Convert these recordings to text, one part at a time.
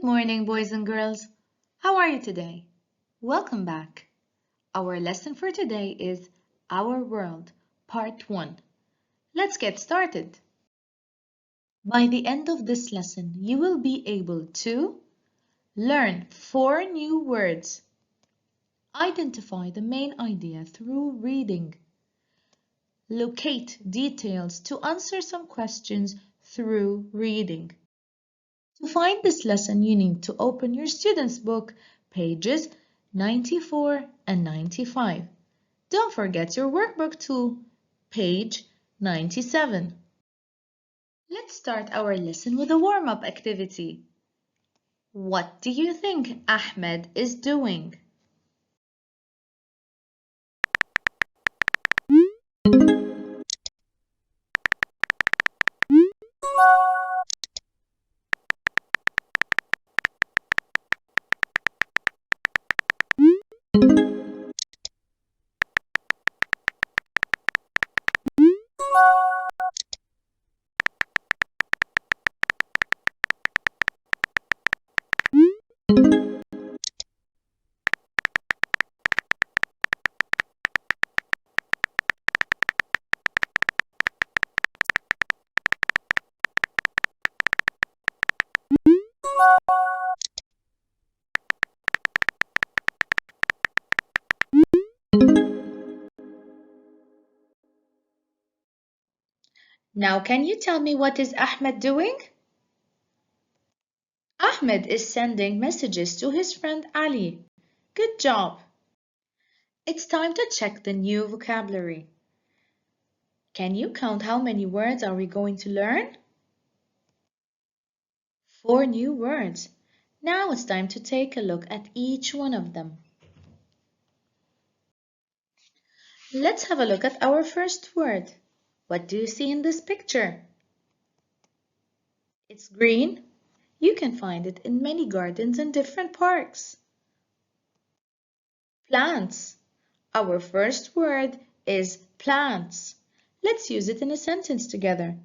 morning, boys and girls. How are you today? Welcome back. Our lesson for today is Our World, Part 1. Let's get started. By the end of this lesson, you will be able to learn 4 new words, identify the main idea through reading, locate details to answer some questions through reading. To find this lesson, you need to open your student's book, pages 94 and 95. Don't forget your workbook too, page 97. Let's start our lesson with a warm-up activity. What do you think Ahmed is doing? Now, can you tell me what is Ahmed doing? Ahmed is sending messages to his friend Ali. Good job. It's time to check the new vocabulary. Can you count how many words are we going to learn? 4 new words. Now it's time to take a look at each one of them. Let's have a look at our first word. What do you see in this picture? It's green. You can find it in many gardens and different parks. Plants. Our first word is plants. Let's use it in a sentence together.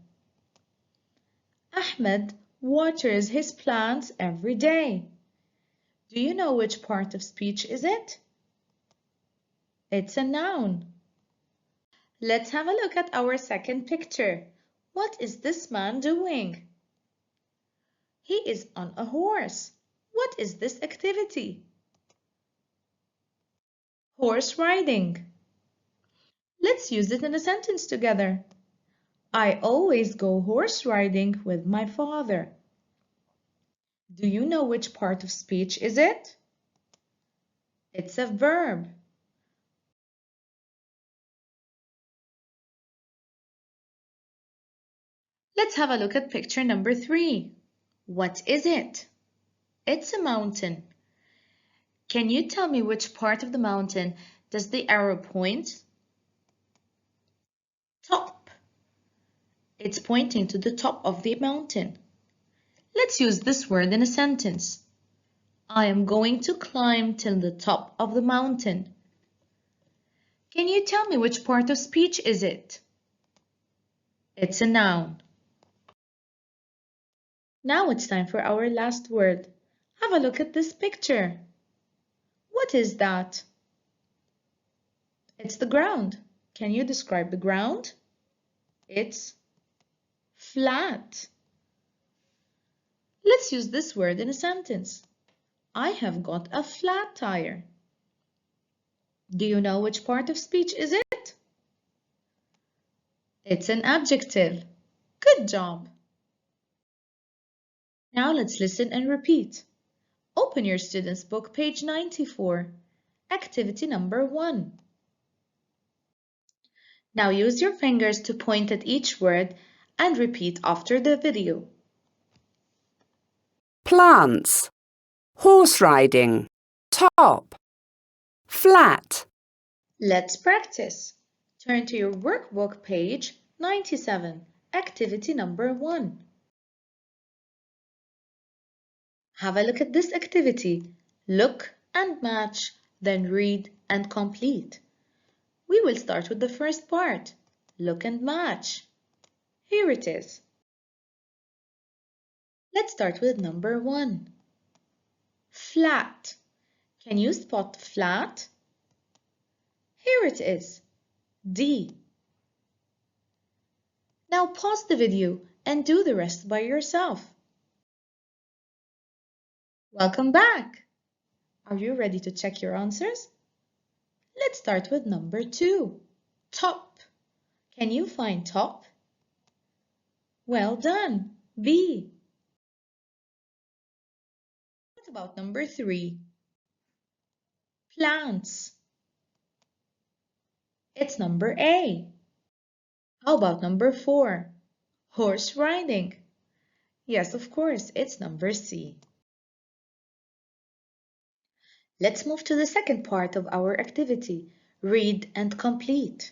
Ahmed waters his plants every day. Do you know which part of speech is it? It's a noun. Let's have a look at our second picture. What is this man doing? He is on a horse. What is this activity? Horse riding. Let's use it in a sentence together. I always go horse riding with my father. Do you know which part of speech is it? It's a verb. Let's have a look at picture number 3. What is it? It's a mountain. Can you tell me which part of the mountain does the arrow point? Top. It's pointing to the top of the mountain. Let's use this word in a sentence. I am going to climb till the top of the mountain. Can you tell me which part of speech is it? It's a noun. Now it's time for our last word. Have a look at this picture. What is that? It's the ground. Can you describe the ground? It's flat. Let's use this word in a sentence. I have got a flat tire. Do you know which part of speech is it? It's an adjective. Good job. Now let's listen and repeat. Open your student's book, page 94, activity number 1. Now use your fingers to point at each word and repeat after the video. Plants, horse riding, top, flat. Let's practice. Turn to your workbook, page 97, activity number 1. Have a look at this activity. Look and match, then read and complete. We will start with the first part. Look and match. Here it is. Let's start with number 1. Flat. Can you spot flat? Here it is. D. Now pause the video and do the rest by yourself. Welcome back. Are you ready to check your answers? Let's start with number 2. Top. Can you find top? Well done. B. What about number 3? Plants. It's number A. How about number 4? Horse riding. Yes, of course, it's number C. Let's move to the second part of our activity, read and complete.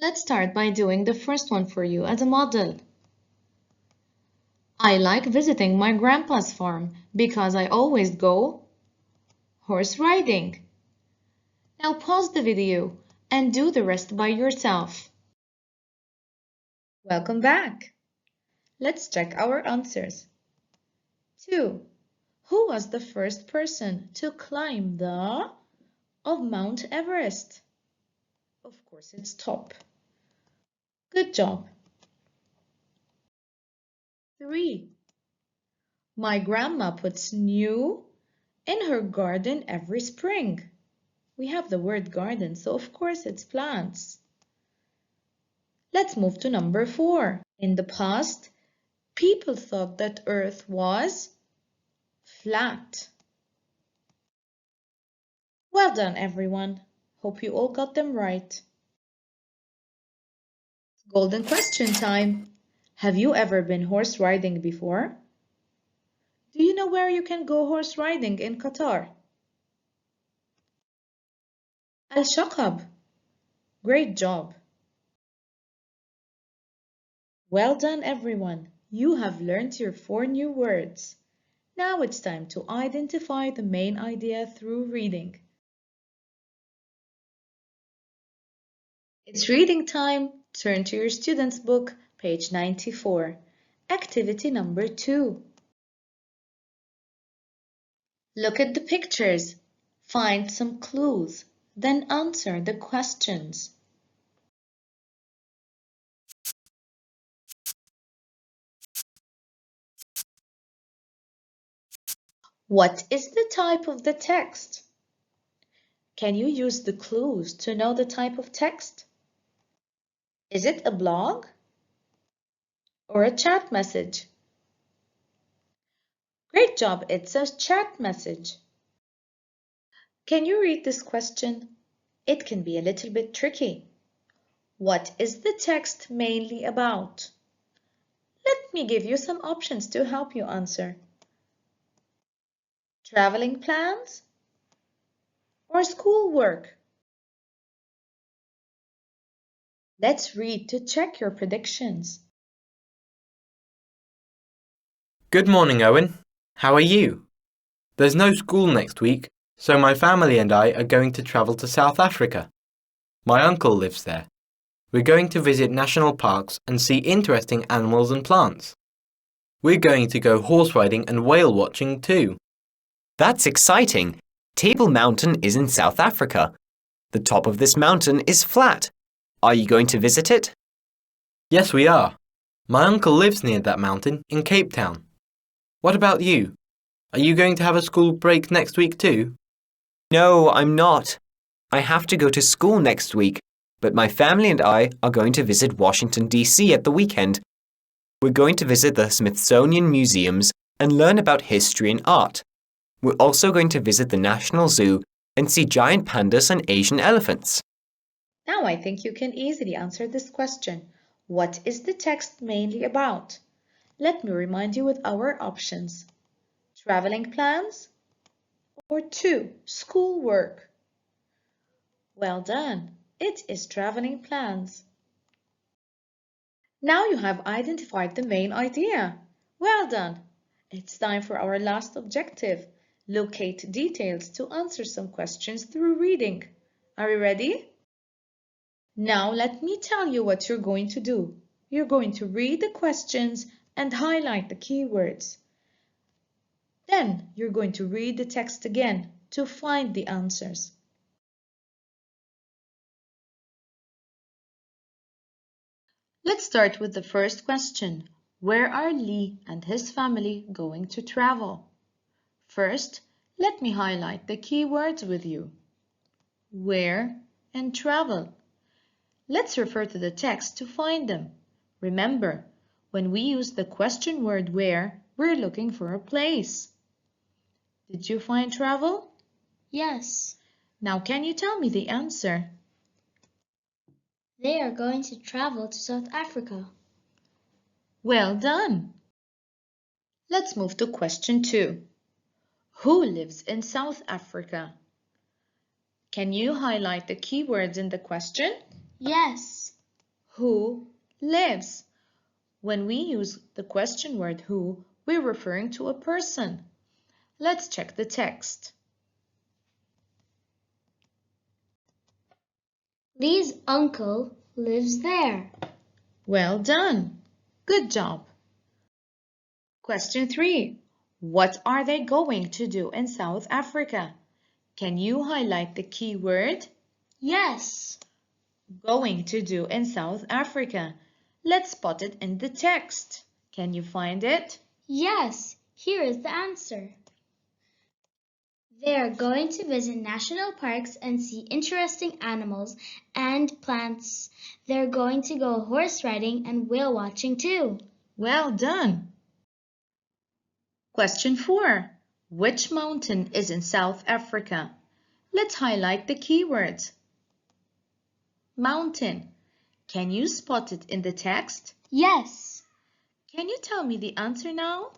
Let's start by doing the first one for you as a model. I like visiting my grandpa's farm because I always go horse riding. Now pause the video and do the rest by yourself. Welcome back. Let's check our answers. 2. Who was the first person to climb the of Mount Everest? Of course, it's top. Good job. 3. My grandma puts new in her garden every spring. We have the word garden, so of course it's plants. Let's move to number 4. In the past, people thought that Earth was flat. Well done, everyone. Hope you all got them right. Golden question time. Have you ever been horse riding before? Do you know where you can go horse riding in Qatar? Al-Shaqab. Great job. Well done, everyone. You have learned your 4 new words. Now it's time to identify the main idea through reading. It's reading time. Turn to your student's book, page 94. Activity number 2. Look at the pictures. Find some clues. Then answer the questions. What is the type of the text? Can you use the clues to know the type of text? Is it a blog or a chat message? Great job, it's a chat message. Can you read this question? It can be a little bit tricky. What is the text mainly about? Let me give you some options to help you answer. Traveling plans or school work? Let's read to check your predictions. Good morning, Owen. How are you? There's no school next week, so my family and I are going to travel to South Africa. My uncle lives there. We're going to visit national parks and see interesting animals and plants. We're going to go horse riding and whale watching too. That's exciting! Table Mountain is in South Africa. The top of this mountain is flat. Are you going to visit it? Yes, we are. My uncle lives near that mountain in Cape Town. What about you? Are you going to have a school break next week too? No, I'm not. I have to go to school next week, but my family and I are going to visit Washington, D.C. at the weekend. We're going to visit the Smithsonian Museums and learn about history and art. We're also going to visit the National Zoo and see giant pandas and Asian elephants. Now I think you can easily answer this question. What is the text mainly about? Let me remind you with our options. Traveling plans or 2. School work? Well done. It is traveling plans. Now you have identified the main idea. Well done. It's time for our last objective. Locate details to answer some questions through reading. Are you ready? Now let me tell you what you're going to do. You're going to read the questions and highlight the keywords. Then you're going to read the text again to find the answers. Let's start with the first question. Where are Lee and his family going to travel? First, let me highlight the key words with you. Where and travel. Let's refer to the text to find them. Remember, when we use the question word where, we're looking for a place. Did you find travel? Yes, Now can you tell me the answer? they are going to travel to South Africa. Well done! Let's move to question 2. Who lives in South Africa? Can you highlight the keywords in the question? Yes, Who lives? When we use the question word who, we're referring to a person. Let's check the text. Lee's uncle lives there. Well done! Good job! Question 3. What are they going to do in South Africa? Can you highlight the key word? Yes, Going to do in South Africa. Let's spot it in the text. Can you find it? yes, here is the answer. They are going to visit national parks and see interesting animals and plants. They're going to go horse riding and whale watching too. Well done! Question 4. Which mountain is in South Africa? Let's highlight the keywords. Mountain. Can you spot it in the text? Yes, Can you tell me the answer now?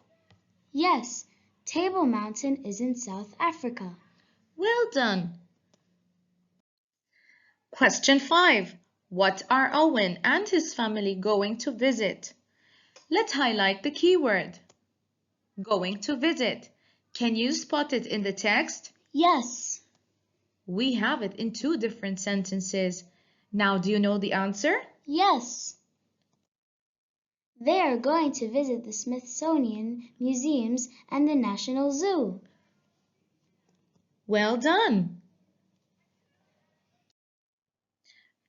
yes, Table Mountain is in South Africa. Well done! Question 5. What are Owen and his family going to visit? Let's highlight the keyword. Going to visit. Can you spot it in the text? Yes, We have it in 2 different sentences. Now, do you know the answer? yes. They are going to visit the Smithsonian museums and the National Zoo. Well done!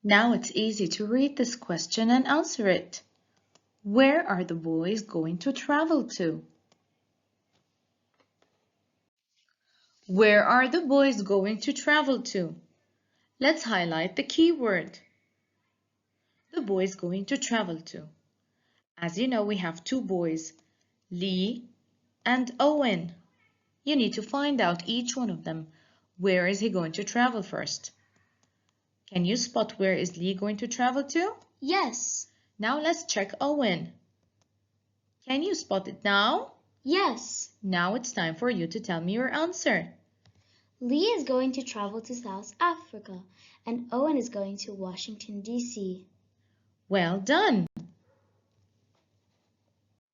Now it's easy to read this question and answer it. Where are the boys going to travel to? Where are the boys going to travel to? Let's highlight the keyword. The boys going to travel to. As you know, we have 2 boys, Lee and Owen. You need to find out each one of them. Where is he going to travel first? Can you spot where is Lee going to travel to? Yes, Now let's check Owen. Can you spot it now? yes. Now it's time for you to tell me your answer. Lee is going to travel to South Africa, and Owen is going to Washington, D.C. Well done!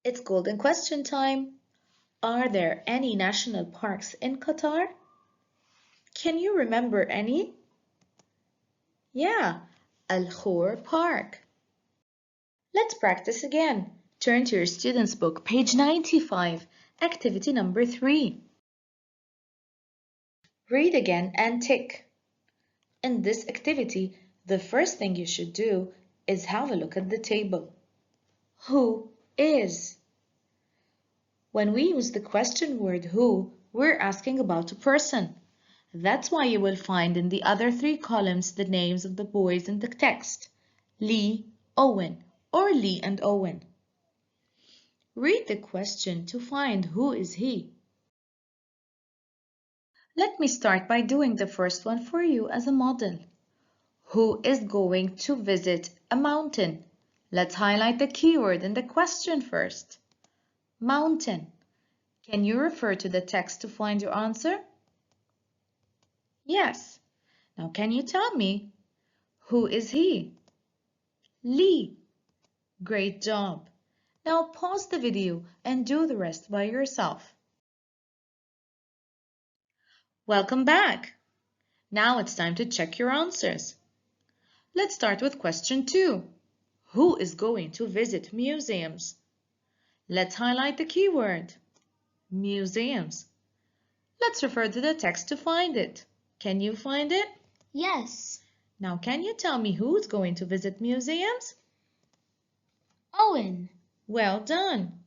It's golden question time. Are there any national parks in Qatar? Can you remember any? Yeah, Al Khor Park. Let's practice again. Turn to your student's book, page 95, activity number 3. Read again and tick. In this activity, the first thing you should do is have a look at the table. Who is? When we use the question word who, we're asking about a person. That's why you will find in the other 3 columns the names of the boys in the text. Lee, Owen, or Lee and Owen. Read the question to find who is he. Let me start by doing the first one for you as a model. Who is going to visit a mountain? Let's highlight the keyword in the question first. Mountain. Can you refer to the text to find your answer? Yes. Now can you tell me, who is he? Lee. Great job. Now pause the video and do the rest by yourself. Welcome back. Now it's time to check your answers. Let's start with question 2. Who is going to visit museums? Let's highlight the keyword. Museums. Let's refer to the text to find it. Can you find it? Yes. Now, can you tell me who's going to visit museums? Owen. Well done.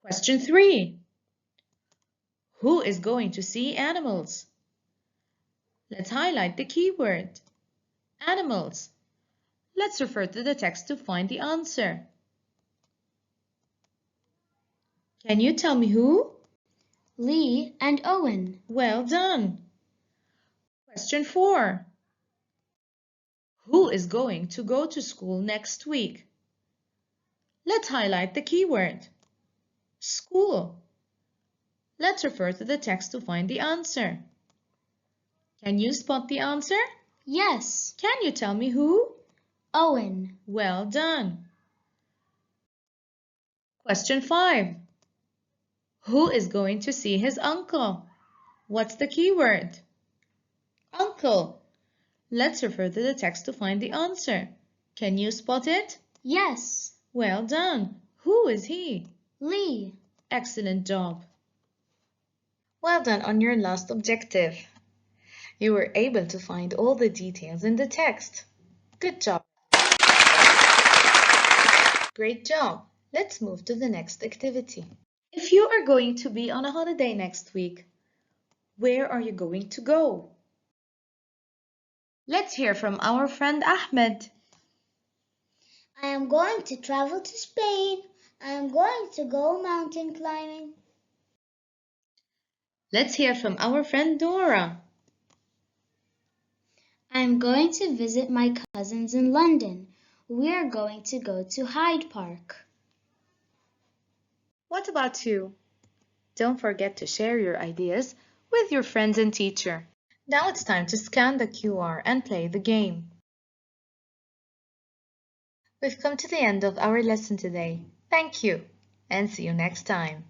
Question 3. Who is going to see animals? Let's highlight the keyword. Animals. Let's refer to the text to find the answer. Can you tell me who? Lee and Owen. Well done. Question 4. Who is going to go to school next week? Let's highlight the keyword. School. Let's refer to the text to find the answer. Can you spot the answer? Yes. Can you tell me who? Owen. Well done. Question 5. Who is going to see his uncle? What's the keyword? Uncle. Let's refer to the text to find the answer. Can you spot it? Yes. Well done. Who is he? Lee. Excellent job. Well done on your last objective. You were able to find all the details in the text. Good job. Great job. Let's move to the next activity. If you are going to be on a holiday next week, where are you going to go? Let's hear from our friend Ahmed. I am going to travel to Spain. I am going to go mountain climbing. Let's hear from our friend Dora. I am going to visit my cousins in London. We are going to go to Hyde Park. What about you? Don't forget to share your ideas with your friends and teacher. Now it's time to scan the QR and play the game. We've come to the end of our lesson today. Thank you, and see you next time.